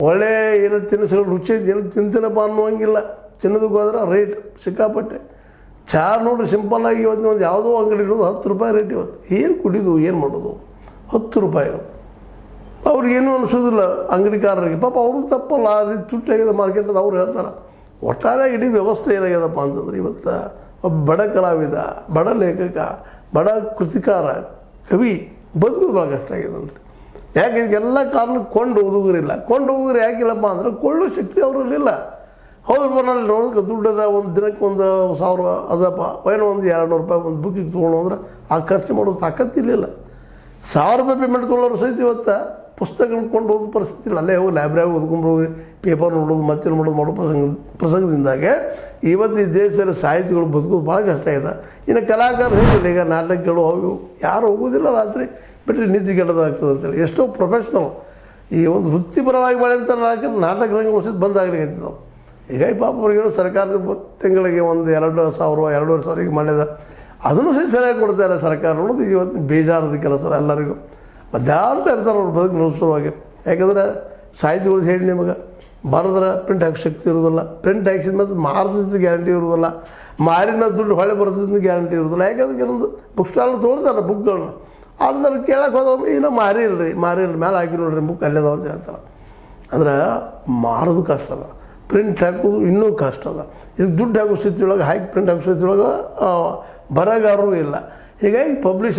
ಒಳ್ಳೆ ಏನೋ ತಿನಿಸುಗಳು ರುಚಿ ಏನು ತಿಂತೀನಪ್ಪ ಅನ್ನೋಂಗಿಲ್ಲ. ಚಿನ್ನದಕ್ಕೆ ಹೋದ್ರೆ ರೇಟ್ ಸಿಕ್ಕಾಪಟ್ಟೆ. ಚಹಾ ನೋಡ್ರಿ ಸಿಂಪಲ್ಲಾಗಿ ಇವತ್ತು ಒಂದು ಯಾವುದೋ ಅಂಗಡಿ ಇರೋದು 10 ರೂಪಾಯಿ ರೇಟ್ ಇವತ್ತು. ಏನು ಕುಡಿದು ಏನು ಮಾಡೋದು? 10 ರೂಪಾಯಿಗಳು ಅವ್ರಿಗೇನು ಅನಿಸೋದಿಲ್ಲ ಅಂಗಡಿಕಾರರಿಗೆ. ಪಾಪ ಅವರು ತಪ್ಪಲ್ಲ, ರೀತಿ ತುಟ್ಟಾಗಿದೆ ಮಾರ್ಕೆಟದ ಅವ್ರು ಹೇಳ್ತಾರೆ. ಒಟ್ಟಾರೆ ಇಡೀ ವ್ಯವಸ್ಥೆ ಏನಾಗ್ಯದಪ್ಪ ಅಂತಂದ್ರೆ ಇವತ್ತು ಒಬ್ಬ ಬಡ ಕಲಾವಿದ, ಬಡ ಲೇಖಕ, ಬಡ ಕೃತಿಕಾರ, ಕವಿ ಬದುಕೋದು ಭಾಳ ಕಷ್ಟ ಆಗಿದೆ ಅಂದ್ರಿ. ಯಾಕೆ ಇದಕ್ಕೆಲ್ಲ ಕಾರಣ ಕೊಂಡು ಹುಡುಗರಿಲ್ಲ. ಕೊಂಡು ಹುಡುಗರು ಯಾಕಿಲ್ಲಪ್ಪ ಅಂದ್ರೆ ಕೊಳ್ಳೋ ಶಕ್ತಿ ಅವರಲ್ಲಿಲ್ಲ. ಹೌದು ಬನ್ನಲ್ಲಿ ನೋಡೋಕೆ ದುಡ್ಡದ ಒಂದು ದಿನಕ್ಕೆ ಒಂದು 1000 ಅದಪ್ಪ, ಏನೋ ಒಂದು 200 ರೂಪಾಯಿ ಒಂದು ಬುಕ್ಕಿಗೆ ತೊಗೊಳ್ಳೋ ಅಂದ್ರೆ ಆ ಖರ್ಚು ಮಾಡೋದು ತಾಕತ್ತಿರಲಿಲ್ಲ. 1000 ರೂಪಾಯಿ ಪೇಮೆಂಟ್ ತೊಗೊಳ್ಳೋರು ಸಹಿತ ಇವತ್ತು ಪುಸ್ತಕಗಳನ್ನ ಕೊಂಡು ಹೋದ ಪರಿಸ್ಥಿತಿ ಇಲ್ಲ. ಅಲ್ಲೇ ಹೋಗಿ ಲೈಬ್ರರಿ ಓದ್ಕೊಂಡ್ರು, ಪೇಪರ್ ನೋಡೋದು ಮತ್ತೆ ಮಾಡೋ ಪ್ರಸಂಗದಿಂದಾಗೆ ಇವತ್ತು ಈ ದೇಶದಲ್ಲಿ ಸಾಹಿತಿಗಳು ಬದುಕೋದು ಭಾಳ ಕಷ್ಟ ಇದೆ. ಇನ್ನು ಕಲಾಕಾರ ಹೇಗಿಲ್ಲ, ಈಗ ನಾಟಕಗಳು ಅವು ಯಾರು ಹೋಗೋದಿಲ್ಲ. ರಾತ್ರಿ ಬಿಟ್ಟರೆ ನಿದ್ದೆ ಕೆಡೋದಾಗ್ತದೆ ಅಂತೇಳಿ ಎಷ್ಟೋ ಪ್ರೊಫೆಷ್ನಲ್ ಈ ಒಂದು ವೃತ್ತಿಪರವಾಗಿ ಬೆಳೆಯಂಥ ನಾಟಕ ರಂಗಗಳು ಸಹಿತ ಬಂದಾಗಲಿಕ್ಕೆ ನಾವು. ಹೀಗಾಗಿ ಪಾಪ ಅವ್ರಿಗೇನೋ ಸರ್ಕಾರದ ತಿಂಗಳಿಗೆ ಒಂದು 2,000 2,500 ಮಾಡಿದ ಅದನ್ನು ಸಹಿತ ಸರಿಯಾಗಿ ಕೊಡ್ತಾರೆ ಸರ್ಕಾರ ಅನ್ನೋದು ಇವತ್ತು ಬೇಜಾರದ ಕೆಲಸ ಎಲ್ಲರಿಗೂ. ಮಧ್ಯಾಹ್ನ ಇರ್ತಾರೆ ಅವ್ರು ಬದುಕು ನಡೆಸುವಾಗ. ಯಾಕಂದ್ರೆ ಸಾಹಿತಿಗಳು ಹೇಳಿ ನಿಮಗೆ ಬರೆದ್ರೆ ಪ್ರಿಂಟ್ ಹಾಕೋ ಶಕ್ತಿ ಇರೋದಿಲ್ಲ. ಪ್ರಿಂಟ್ ಹಾಕಿದ ಮೇಲೆ ಮಾರ್ತಿದ್ದು ಗ್ಯಾರಂಟಿ ಇರೋದಿಲ್ಲ. ಮಾರಿದ ಮೇಲೆ ದುಡ್ಡು ಹೊಳೆ ಬರ್ತದ ಗ್ಯಾರಂಟಿ ಇರೋದಿಲ್ಲ. ಯಾಕಂದ್ರೆ ಕೆಲವೊಂದು ಬುಕ್ ಸ್ಟಾಲ್ ತೊಗೊಳ್ತಾರೆ ಬುಕ್ಗಳನ್ನ. ಆಡ್ದಾರ ಕೇಳಕ್ಕೆ ಹೋದವ ಇನ್ನೂ ಮಾರಿ ಇಲ್ಲರಿ ಮೇಲೆ ಹಾಕಿ ನೋಡ್ರಿ ಬುಕ್ ಅಲ್ಲದ ಅಂತ ಹೇಳ್ತಾರೆ. ಅಂದ್ರೆ ಮಾರೋದು ಕಷ್ಟ ಅದ, ಪ್ರಿಂಟ್ ಹಾಕೋದು ಇನ್ನೂ ಕಷ್ಟ ಅದ. ಇದಕ್ಕೆ ದುಡ್ಡು ಹಾಕೋ ಸ್ಥಿತಿ ಒಳಗೆ ಹಾಕಿ ಪ್ರಿಂಟ್ ಹಾಕೋ ಸ್ಥಿತಿ ಒಳಗೆ ಬರಗಾರರು ಇಲ್ಲ. ಹೀಗಾಗಿ ಪಬ್ಲಿಷ್